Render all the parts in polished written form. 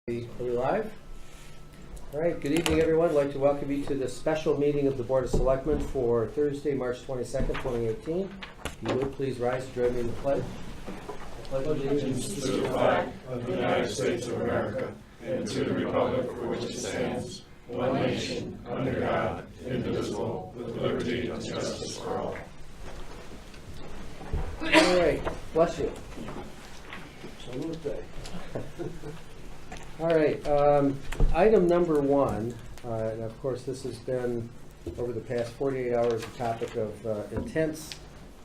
Are we live? All right, good evening, everyone. I'd like to welcome you to this special meeting of the Board of Selectmen for Thursday, March 22nd, 2018. If you would, please rise and join me in the pledge. I pledge allegiance to the flag of the United States of America and to the republic for which it stands, one nation, under God, indivisible, with liberty and justice for all. All right, bless you. All right, item number one, and of course this has been over the past 48 hours a topic of intense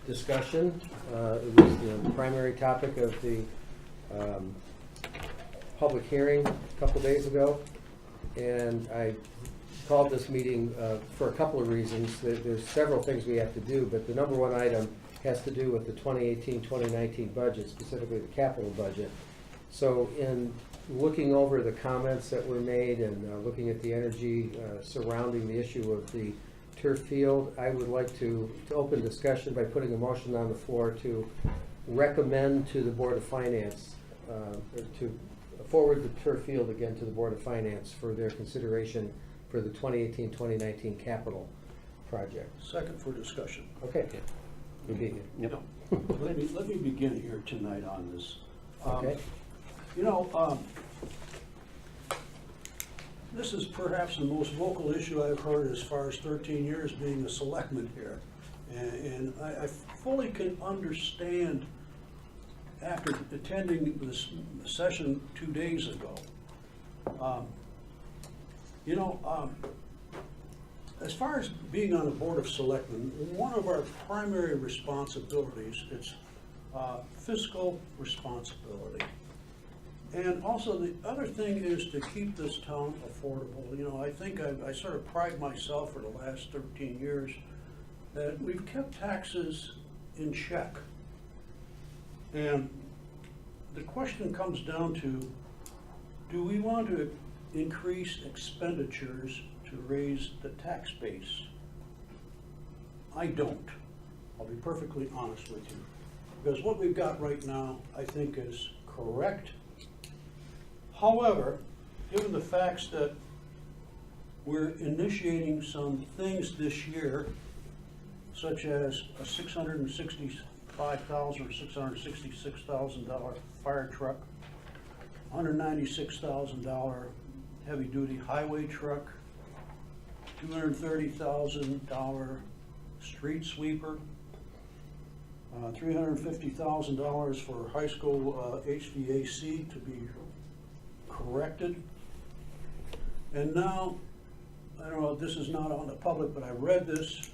discussion. It was the primary topic of the public hearing a couple days ago, and I called this meeting for a couple of reasons. There's several things we have to do, but the number one item has to do with the 2018-2019 budget, specifically the capital budget. So in looking over the comments that were made and looking at the energy surrounding the issue of the turf field, I would like to open discussion by putting a motion on the floor to recommend to the Board of Finance, to forward the turf field again to the Board of Finance for their consideration for the 2018-2019 capital project. Second for discussion. Okay. You beat me. Yep. Let me begin here tonight on this. Okay. This is perhaps the most vocal issue I've heard as far as 13 years being a selectman here. And I fully can understand, after attending this session 2 days ago, as far as being on the Board of Selectmen, one of our primary responsibilities is fiscal responsibility. And also the other thing is to keep this town affordable. You know, I think I sort of pride myself for the last 13 years that we've kept taxes in check. And the question comes down to, do we want to increase expenditures to raise the tax base? I don't. I'll be perfectly honest with you. Because what we've got right now, I think, is correct. However, given the facts that we're initiating some things this year, such as a $665,000 or $666,000 fire truck, $196,000 heavy-duty highway truck, $230,000 street sweeper, $350,000 for high school HVAC to be corrected. And now, I don't know if this is not on the public, but I read this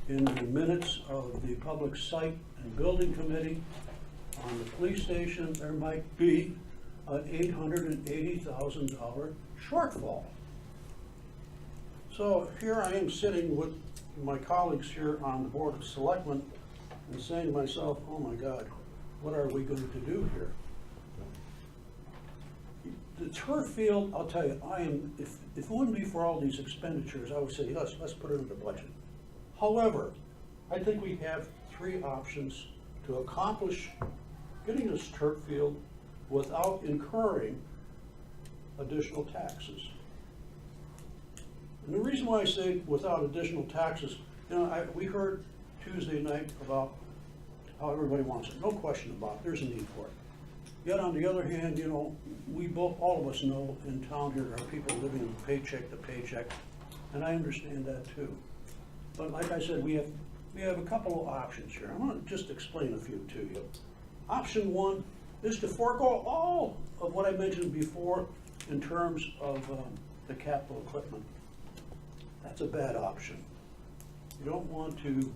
in the minutes of the Public Site and Building Committee. On the police station, there might be an $880,000 shortfall. So here I am sitting with my colleagues here on the Board of Selectmen and saying to myself, oh my God, what are we going to do here? The turf field, I'll tell you, if it wouldn't be for all these expenditures, I would say, let's put it in the budget. However, I think we have three options to accomplish getting this turf field without incurring additional taxes. And the reason why I say without additional taxes, we heard Tuesday night about how everybody wants it. No question about it. There's a need for it. Yet on the other hand, all of us know in town here are people living paycheck to paycheck, and I understand that too. But like I said, we have a couple of options here. I'm going to just explain a few to you. Option one is to forego all of what I mentioned before in terms of the capital equipment. That's a bad option. You don't want to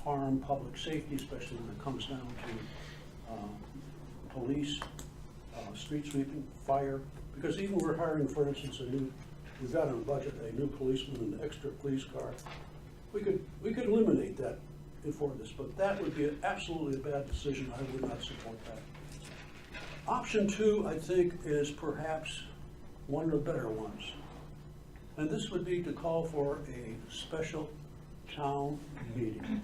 harm public safety, especially when it comes down to police, street sweeping, fire, because even we're hiring, for instance, we've got on a budget a new policeman and an extra police car. We could eliminate that for this, but that would be absolutely a bad decision. I would not support that. Option two, I think, is perhaps one of the better ones. And this would be to call for a special town meeting.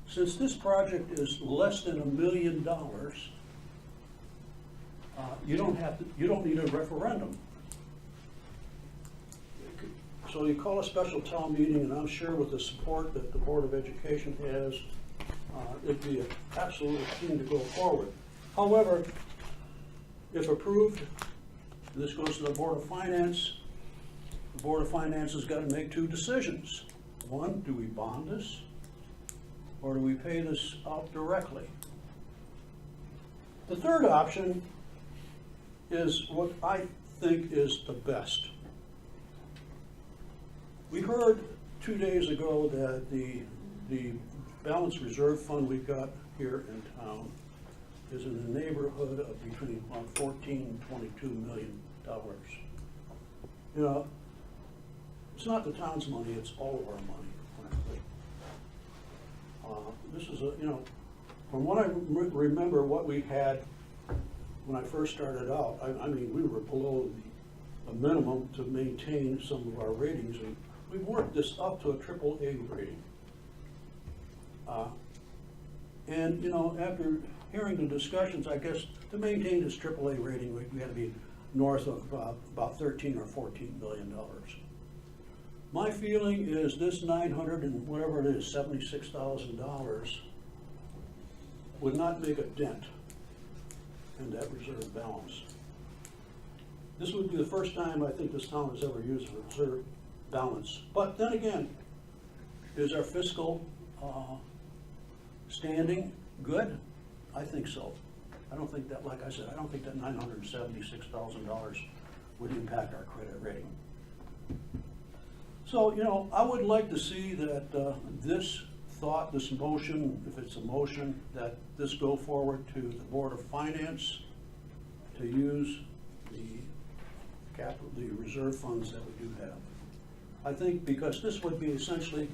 Since this project is less than $1 million, you don't need a referendum. So you call a special town meeting, and I'm sure with the support that the Board of Education has, it'd be an absolute keen to go forward. However, if approved, this goes to the Board of Finance. The Board of Finance has got to make two decisions. One, do we bond this, or do we pay this out directly? The third option is what I think is the best. We heard 2 days ago that the balanced reserve fund we've got here in town is in the neighborhood of between about $14 and $22 million. You know, it's not the town's money, it's all of our money, frankly. This is from what I remember what we had when I first started out, I mean, we were below the minimum to maintain some of our ratings, and we worked this up to a AAA rating. And you know, after hearing the discussions, I guess to maintain this AAA rating, we had to be north of about $13 or $14 million. My feeling is this $900 and whatever it is, $76,000 would not make a dent in that reserve balance. This would be the first time I think this town has ever used a reserve balance. But then again, is our fiscal standing good? I think so. I don't think that, like I said, I don't think that $976,000 would impact our credit rating. So, you know, I would like to see that this motion, if it's a motion, that this go forward to the Board of Finance to use the reserve funds that we do have. I think because this would be essentially,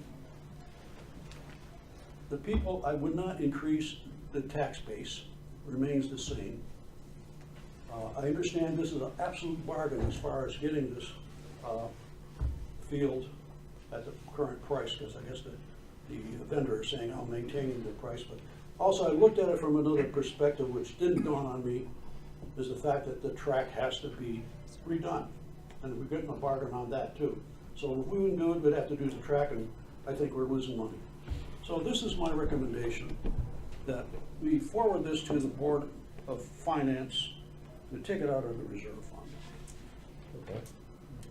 the people, I would not increase the tax base, remains the same. I understand this is an absolute bargain as far as getting this field at the current price, because I guess the vendor is saying I'm maintaining the price, but also I looked at it from another perspective which didn't dawn on me, is the fact that the track has to be redone, and we're getting a bargain on that too. So if we wouldn't do it, we'd have to do the track, and I think we're losing money. So this is my recommendation, that we forward this to the Board of Finance to take it out of the reserve fund. Okay.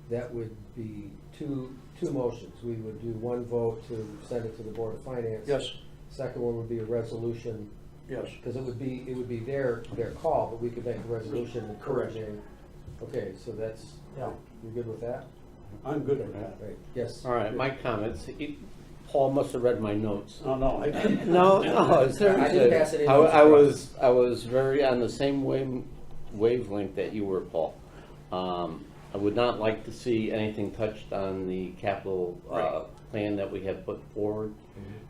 That would be two motions. We would do one vote to send it to the Board of Finance. Yes. Second one would be a resolution. Yes. Because it would be their call, but we could make a resolution encouraging. Okay, so that's, Yeah. you're good with that? I'm good with that. Right, yes. All right, my comments. Paul must have read my notes. No, I didn't. No, I didn't pass any notes I was very on the same wavelength that you were, Paul. I would not like to see anything touched on the capital plan that we have put forward,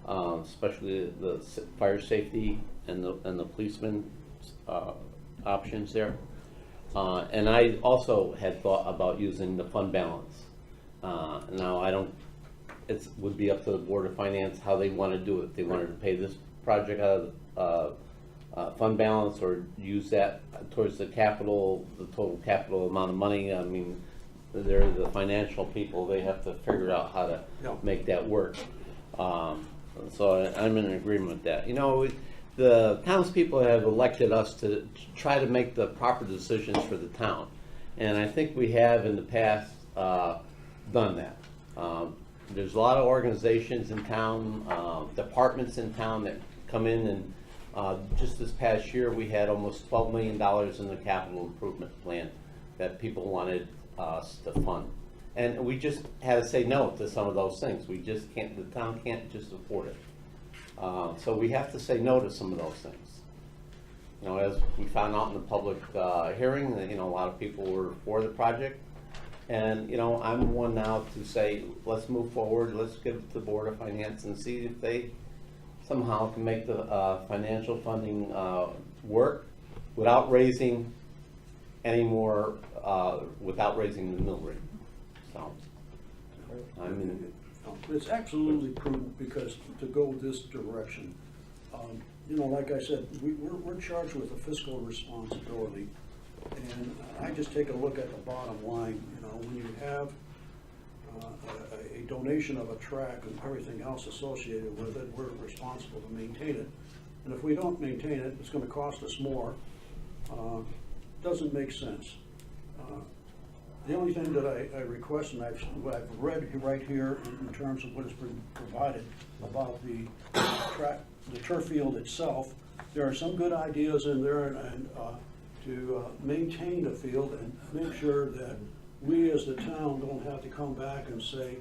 especially the fire safety and the policeman options there. And I also had thought about using the fund balance. Now it would be up to the Board of Finance how they want to do it. If they wanted to pay this project out of fund balance or use that towards the total capital amount of money. I mean, they're the financial people. They have to figure out how to make that work. So I'm in agreement with that. You know, the townspeople have elected us to try to make the proper decisions for the town. And I think we have in the past done that. There's a lot of organizations in town, departments in town that come in, and just this past year we had almost $12 million in the capital improvement plan that people wanted us to fund. And we just had to say no to some of those things. We just can't, the town can't just afford it. So we have to say no to some of those things. You know, as we found out in the public hearing, that, you know, a lot of people were for the project. And, you know, I'm one now to say, let's move forward, let's give it to the Board of Finance and see if they somehow can make the financial funding work without raising any more, without raising the mill rate. So, I'm in. It's absolutely prudent because to go this direction, you know, like I said, we're charged with a fiscal responsibility. And I just take a look at the bottom line, you know, when you have a donation of a track and everything else associated with it, we're responsible to maintain it. And if we don't maintain it, it's gonna cost us more. Doesn't make sense. The only thing that I request, and what I've read right here in terms of what has been provided about the track, the turf field itself, there are some good ideas in there, and to maintain the field and make sure that we as the town don't have to come back and say,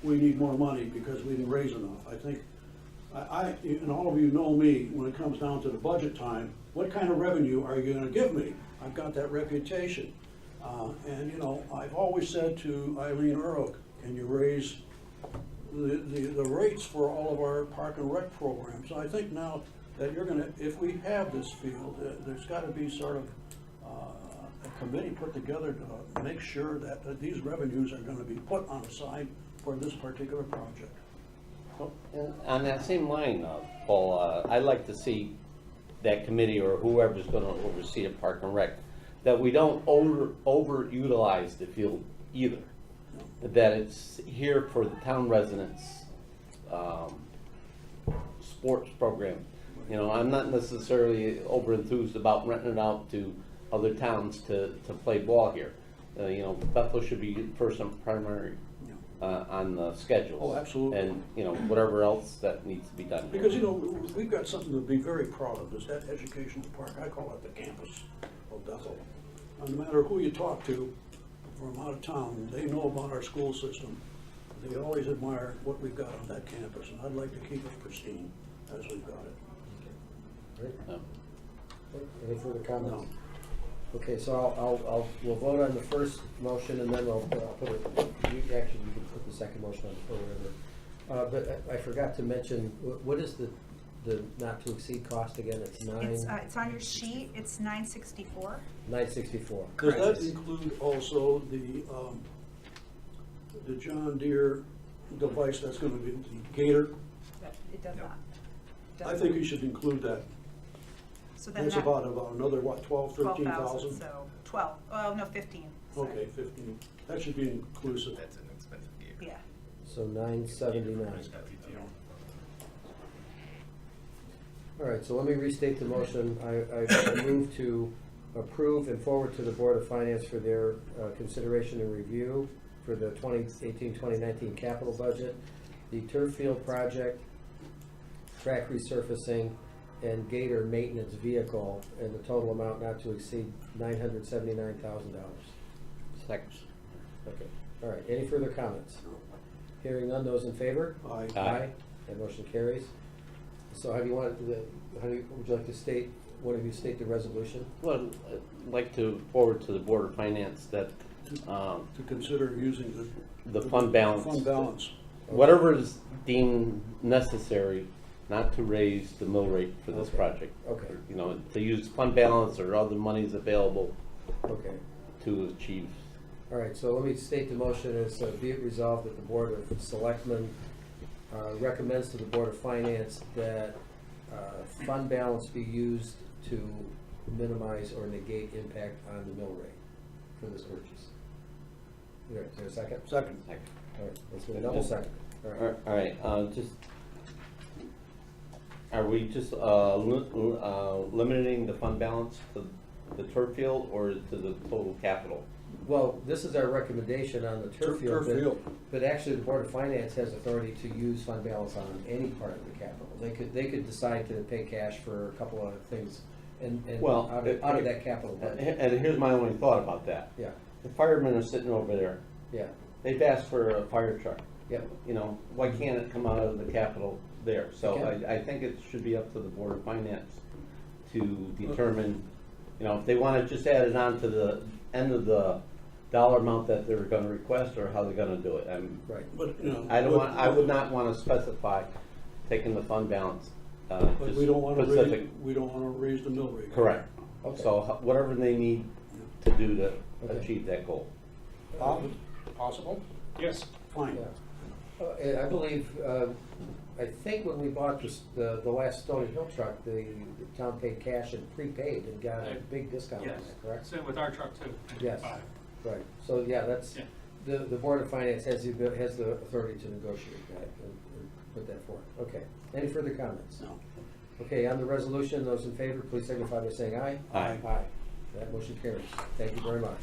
we need more money because we didn't raise enough. I think, and all of you know me, when it comes down to the budget time, what kind of revenue are you gonna give me? I've got that reputation. And, you know, I've always said to Eileen Earl, can you raise the rates for all of our park and rec programs? I think now that you're gonna, if we have this field, there's gotta be sort of a committee put together to make sure that these revenues are gonna be put on the side for this particular project. And on that same line, Paul, I'd like to see that committee or whoever's gonna oversee a park and rec, that we don't overutilize the field either. That it's here for the town residents, sports program. You know, I'm not necessarily over enthused about renting it out to other towns to play ball here. You know, Bethel should be first and primary on the schedule. Oh, absolutely. And, you know, whatever else that needs to be done. Because, you know, we've got something to be very proud of, is that educational park. I call it the campus of Bethel. No matter who you talk to from out of town, they know about our school system. They always admire what we've got on that campus, and I'd like to keep it pristine as we've got it. Great. Yeah. Any further comments? Okay, so we'll vote on the first motion, and then I'll put it, actually, you can put the second motion on or whatever. But I forgot to mention, what is the not to exceed cost again? It's It's on your sheet, it's $964. $964. Does that include also the John Deere device that's gonna be the Gator? It does not. I think you should include that. So then That's that- about another, what, 12, 12,000, 13,000? so 12, oh, no, 15. sorry. Okay, 15. That should be inclusive. That's an expensive gear. Yeah. So $979. All right, so let me restate the motion. I move to approve and forward to the Board of Finance for their consideration and review for the 2018-2019 capital budget, the turf field project, track resurfacing, and Gator maintenance vehicle, and the total amount not to exceed $979,000. Second. Okay, all right, any further comments? Hearing none, those in favor? Aye. Aye. That motion carries. So how do you want, would you like to state, one of you state the resolution? Well, I'd like to forward to the Board of Finance that To consider using the fund balance. Fund balance. Whatever is deemed necessary, not to raise the mill rate for this Okay. project. Okay. You know, to use fund balance or other monies available Okay, to achieve. all right, so let me state the motion as be it resolved that the Board of Selectmen recommends to the Board of Finance that fund balance be used to minimize or negate impact on the mill rate for this purchase. Is there a second? Second. All right, let's do a double second. All right. All right, just, are we just limiting the fund balance to the turf field or to the total capital? Well, this is our recommendation on the turf field. Turf field. But actually, the Board of Finance has authority to use fund balance on any part of the capital. They could decide to pay cash for a couple other things and Well, out of that capital budget. And here's my only thought about that. Yeah, The firemen are sitting over there. yeah, They've asked for a fire truck. yeah. You know, why can't it come out of the capital there? So It can. I think it should be up to the Board of Finance to determine, you know, if they want to just add it on to the end of the dollar amount that they're going to request or how they're going to do it. Right. But, you know. I would not want to specify taking the fund balance. But just we don't wanna specific. raise the mill rate. Correct. Okay. So whatever they need to do to Okay. achieve that goal. Bob, possible? Yes. Fine. Yeah. I believe, I think when we bought the last Stony Hill truck, the town paid cash and prepaid and got a big discount on Yes, that, correct? same with our truck too. Yes, Five. right. So, yeah, that's, Yeah. the Board of Finance has the authority to negotiate that and put that forward. Okay. Any further comments? No. Okay, on the resolution, those in favor, please signify by saying aye. Aye. Aye. That motion carries. Thank you very much.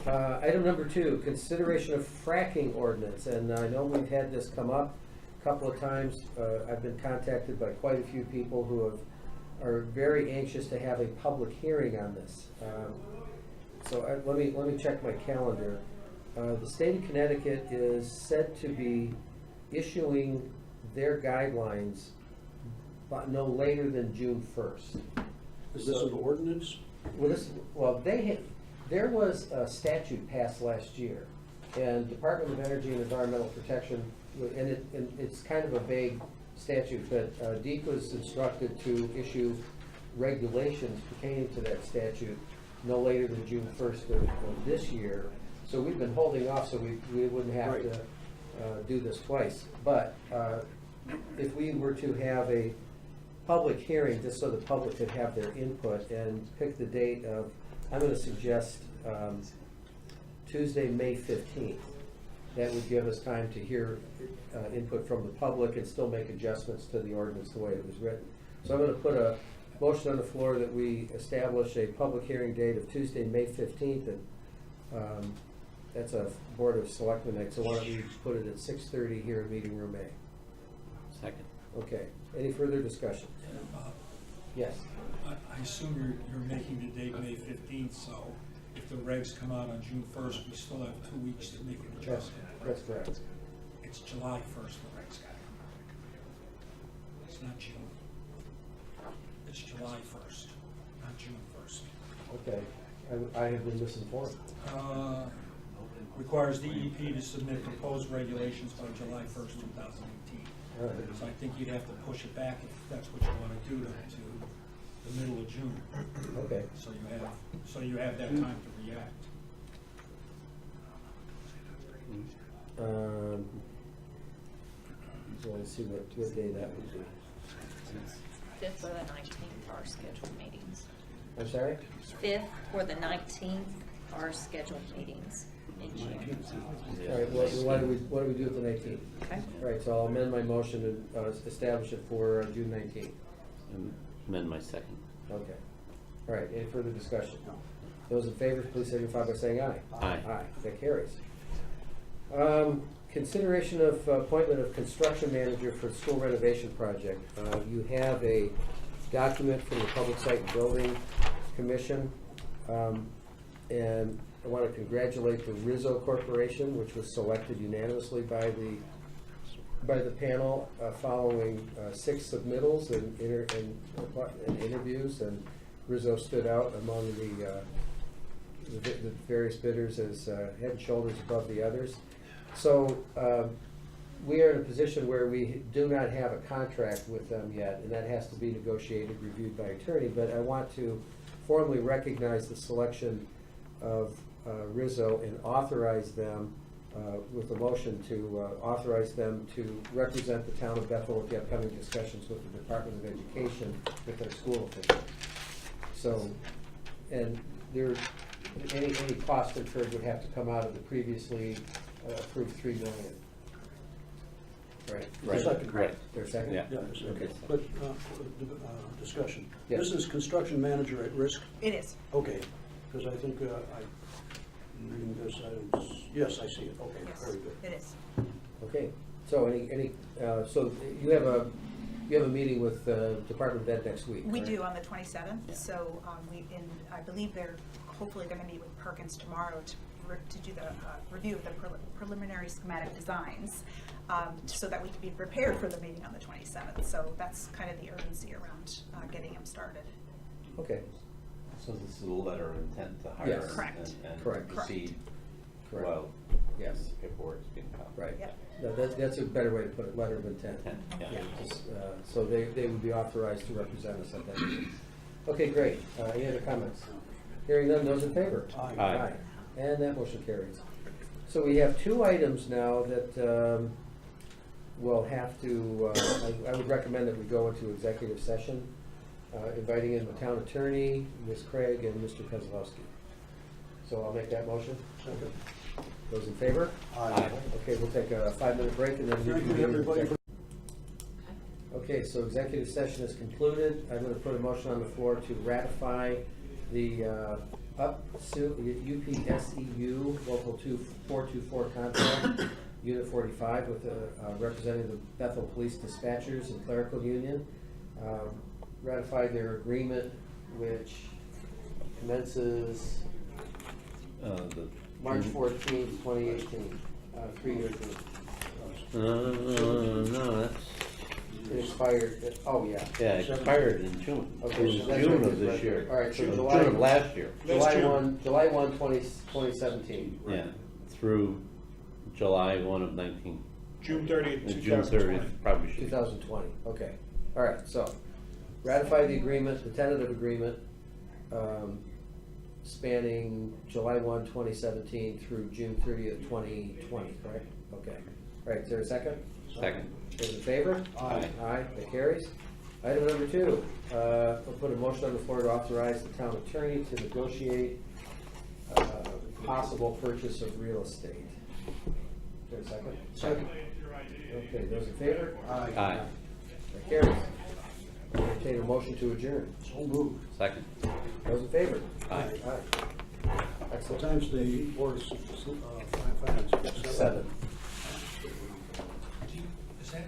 Item number 2, consideration of fracking ordinance, and I know we've had this come up a couple of times. I've been contacted by quite a few people who are very anxious to have a public hearing on this. So let me check my calendar. The state of Connecticut is said to be issuing their guidelines but no later than June 1st. Is this an ordinance? There was a statute passed last year, and Department of Energy and Environmental Protection, and it's kind of a vague statute, but DEEP was instructed to issue regulations pertaining to that statute no later than June 1st of this year. So we've been holding off so we wouldn't have Right. to do this twice. But if we were to have a public hearing, just so the public could have their input and pick the date of, I'm going to suggest Tuesday, May 15th. That would give us time to hear input from the public and still make adjustments to the ordinance the way it was written. So I'm going to put a motion on the floor that we establish a public hearing date of Tuesday, May 15th. And that's a Board of Selectmen night, so why don't we put it at 6:30 here in Meeting Room A. Second. Okay. Any further discussion? Yes. I assume you're making the date May 15th, so if the regs come out on June 1st, we still have 2 weeks to make an adjustment. That's correct. It's July 1st the regs got to come out. It's not June. It's July 1st, not June 1st. Okay. I have been misinformed. Requires DEP to submit proposed regulations by July 1st, 2018. All right. So I think you'd have to push it back if that's what you want to do to the middle of June. Okay. So you have that time to react. So let's see what day that would be. 5th or the 19th are scheduled meetings. I'm sorry? 5th or the 19th are scheduled meetings in June. All right, well, what do we do with the 19th? Okay. All right, so I'll amend my motion and establish it for June 19th. Amend my second. Okay. All right, any further discussion? Those in favor, please signify by saying aye. Aye. Aye, that carries. Consideration of appointment of construction manager for school renovation project. You have a document from the Public Site and Building Commission, and I want to congratulate the Rizzo Corporation, which was selected unanimously by the panel following 6 submittals and interviews, and Rizzo stood out among the various bidders as head and shoulders above the others. So we are in a position where we do not have a contract with them yet, and that has to be negotiated, reviewed by attorney. But I want to formally recognize the selection of Rizzo and authorize them with a motion to authorize them to represent the town of Bethel at the upcoming discussions with the Department of Education with their school officials. So, and any cost incurred would have to come out of the previously approved $3 million. Right. Right. Second. Right. There's a second? Yeah. Yeah, it's okay. Okay. But, discussion. Yes. This is construction manager at risk? It is. Okay, because I think I'm reading this, yes, I see it, okay, Yes, very good. it is. Okay, so so you have a meeting with the Department of Ed next week, We right? do on the 27th, so I believe they're hopefully going to meet with Perkins tomorrow to do the review of the preliminary schematic designs, so that we can be prepared for the meeting on the 27th. So that's kind of the urgency around getting them started. Okay, So this is a letter of intent to hire. Yes. Correct. And Correct. proceed. Correct. Well, Yes. paperwork's being filed. right. Yep. No, that's a better way to put it, letter of intent. Intent, yeah. Yeah, just, so they would be authorized to represent us at that meeting. Okay, great. Any other comments? Hearing none, those in favor? Aye. Aye. And that motion carries. So we have 2 items now that we'll have to, I would recommend that we go into executive session, inviting in the town attorney, Ms. Craig, and Mr. Kozlowski. So I'll make that motion. Those in favor? Aye. Okay, we'll take a 5-minute break and then Thank you, reconvene. everybody, for Okay, so executive session is concluded. I'm going to put a motion on the floor to ratify the UPSEU Local 2424 contract, Unit 45, with representing the Bethel Police Dispatchers and Clerical Union. Ratify their agreement, which commences March 14th, 2018, 3 years. No, that's, It expired, oh, yeah. yeah, it expired in June. Okay, It was so that's June right, of this right. year. All right, so It was July- June of last year. July 1, 2017. Yeah, through July 1 of 19. June 30th, And June 30th, probably should. 2020, okay. All right, so ratify the agreement, the tentative agreement, spanning July 1, 2017 through June 30th, 2020, correct? Okay. All right, is there a second? Second. Those in favor? Aye. Aye, that carries. Item number 2, we'll put a motion on the floor to authorize the town attorney to negotiate possible purchase of real estate. Is there a second? Second. Okay, those in favor? Aye. Aye. That carries. Entertain a motion to adjourn. So moved. Second. Those in favor? Aye. Aye. What Excellent. time's the board of finance? 7. Is that,